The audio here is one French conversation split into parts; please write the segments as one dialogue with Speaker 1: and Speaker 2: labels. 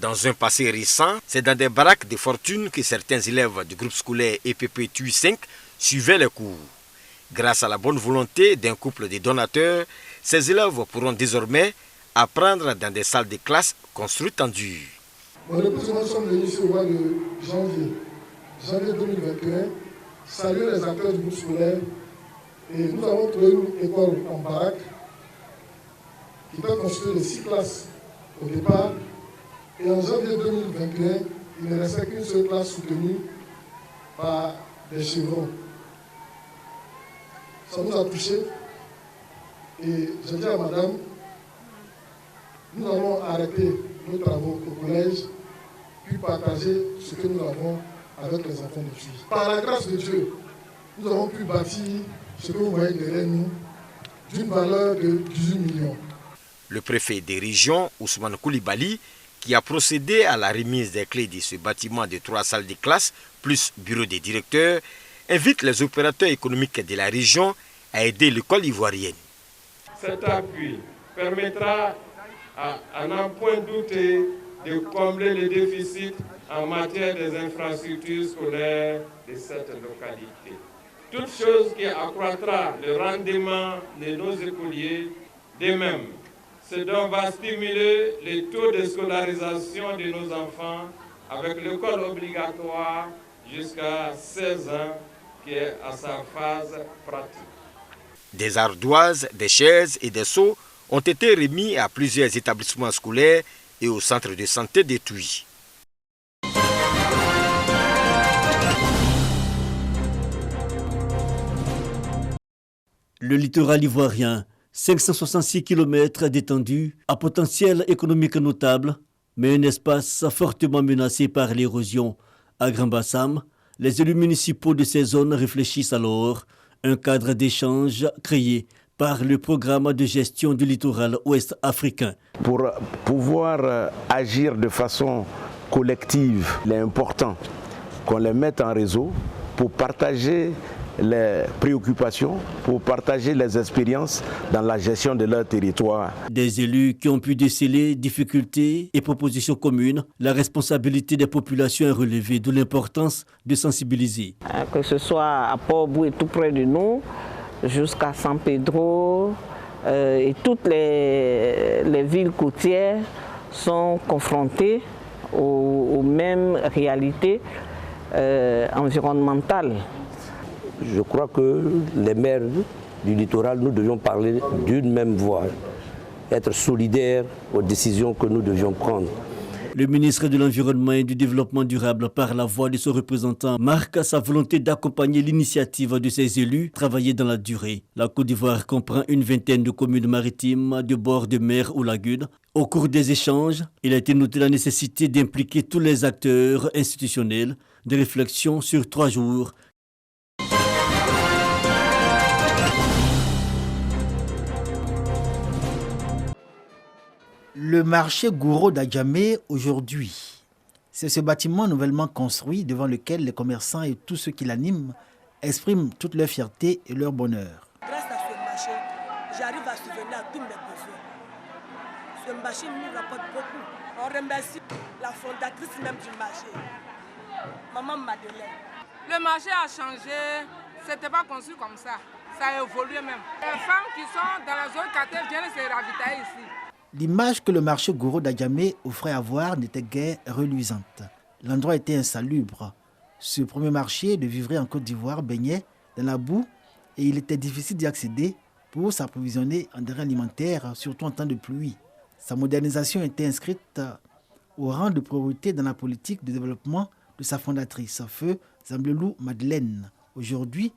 Speaker 1: Dans un passé récent, c'est dans des baraques de fortune que certains élèves du groupe scolaire EPP TUI 5 suivaient les cours. Grâce à la bonne volonté d'un couple de donateurs, ces élèves pourront désormais apprendre dans des salles de classe construites en dur.
Speaker 2: Le plus souvent, nous sommes venus ici au mois de janvier 2021, saluer les acteurs du groupe scolaire. Et nous avons trouvé une école en baraque qui était construite de 6 classes au départ. Et en janvier 2021, il ne restait qu'une seule classe soutenue par des chevrons. Ça nous a touchés. Et je dis à madame, nous allons arrêter nos travaux au collège, puis partager ce que nous avons avec les enfants de Tui. Par la grâce de Dieu, nous avons pu bâtir ce que vous voyez derrière nous, d'une valeur de 18 millions.
Speaker 1: Le préfet des régions, Ousmane Koulibaly, qui a procédé à la remise des clés de ce bâtiment de 3 salles de classe, plus bureau des directeurs, invite les opérateurs économiques de la région à aider l'école ivoirienne.
Speaker 3: Cet appui permettra à n'en point douter de combler les déficits en matière des infrastructures scolaires de cette localité. Toute chose qui accroîtra le rendement de nos écoliers, de même, ce dont va stimuler les taux de scolarisation de nos enfants avec l'école obligatoire jusqu'à 16 ans qui est à sa phase pratique.
Speaker 1: Des ardoises, des chaises et des seaux ont été remis à plusieurs établissements scolaires et au centre de santé de Tui.
Speaker 4: Le littoral ivoirien, 566 km d'étendue, à potentiel économique notable, mais un espace fortement menacé par l'érosion. À Grand Bassam, les élus municipaux de ces zones réfléchissent alors un cadre d'échange créé par le programme de gestion du littoral ouest africain.
Speaker 5: Pour pouvoir agir de façon collective, il est important qu'on les mette en réseau pour partager les préoccupations, pour partager les expériences dans la gestion de leur territoire.
Speaker 4: Des élus qui ont pu déceler difficultés et propositions communes, la responsabilité des populations est relevée, d'où l'importance de sensibiliser.
Speaker 6: Que ce soit à Port-Bou et tout près de nous, jusqu'à San Pedro, et toutes les villes côtières sont confrontées aux mêmes réalités environnementales.
Speaker 7: Je crois que les maires du littoral, nous devions parler d'une même voix, être solidaires aux décisions que nous devions prendre.
Speaker 4: Le ministre de l'Environnement et du Développement durable, par la voix de son représentant, marque sa volonté d'accompagner l'initiative de ses élus, travailler dans la durée. La Côte d'Ivoire comprend une vingtaine de communes maritimes, de bords de mer ou lagunes. Au cours des échanges, il a été noté la nécessité d'impliquer tous les acteurs institutionnels, de réflexion sur 3 jours.
Speaker 8: Le marché Gouro d'Adjamé aujourd'hui, c'est ce bâtiment nouvellement construit devant lequel les commerçants et tous ceux qui l'animent expriment toute leur fierté et leur bonheur.
Speaker 9: Grâce à ce marché, j'arrive à subvenir à tous mes besoins. Ce marché nous rapporte beaucoup. On remercie la fondatrice même du marché, Maman Madeleine.
Speaker 10: Le marché a changé, c'était pas construit comme ça. Ça a évolué même. Les femmes qui sont dans la zone quartier viennent se ravitailler ici.
Speaker 8: L'image que le marché Gouro d'Adjamé offrait à voir n'était guère reluisante. L'endroit était insalubre. Ce premier marché de vivrerie en Côte d'Ivoire baignait dans la boue et il était difficile d'y accéder pour s'approvisionner en denrées alimentaires, surtout en temps de pluie. Sa modernisation était inscrite au rang de priorité dans la politique de développement de sa fondatrice, Feu Zamblelou Madeleine. Aujourd'hui,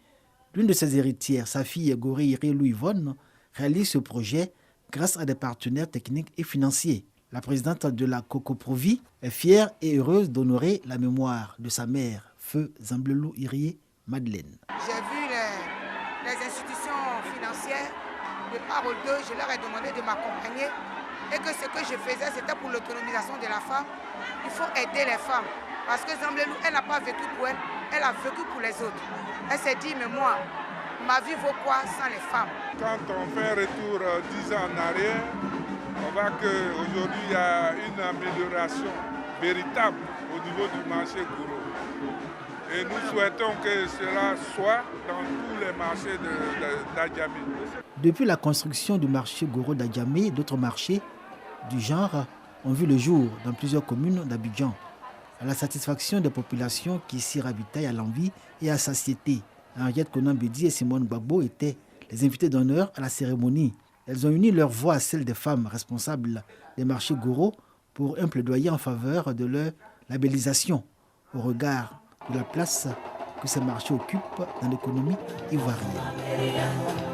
Speaker 8: l'une de ses héritières, sa fille Goré Irelou Yvonne, réalise ce projet grâce à des partenaires techniques et financiers. La présidente de la Cocoprovi est fière et heureuse d'honorer la mémoire de sa mère, Feu Zamblelou Irie Madeleine.
Speaker 11: J'ai vu les institutions financières de part ou deux, je leur ai demandé de m'accompagner et que ce que je faisais, c'était pour l'autonomisation de la femme. Il faut aider les femmes parce que Zamblelou, elle n'a pas vécu pour elle, elle a vécu pour les autres. Elle s'est dit, mais moi, ma vie vaut quoi sans les femmes?
Speaker 3: Quand on fait un retour 10 ans en arrière, on voit qu'aujourd'hui il y a une amélioration
Speaker 12: véritable au niveau du marché Goro. Et nous souhaitons que cela soit dans tous les marchés d'Adjamé.
Speaker 8: Depuis la construction du marché Goro d'Adjamé, d'autres marchés du genre ont vu le jour dans plusieurs communes d'Abidjan, à la satisfaction des populations qui s'y ravitaillent à l'envie et à satiété. Henriette Konan-Bédi et Simone Gbagbo étaient les invités d'honneur à la cérémonie. Elles ont uni leur voix à celle des femmes responsables des marchés Goro pour un plaidoyer en faveur de leur labellisation au regard de la place que ces marchés occupent dans l'économie ivoirienne.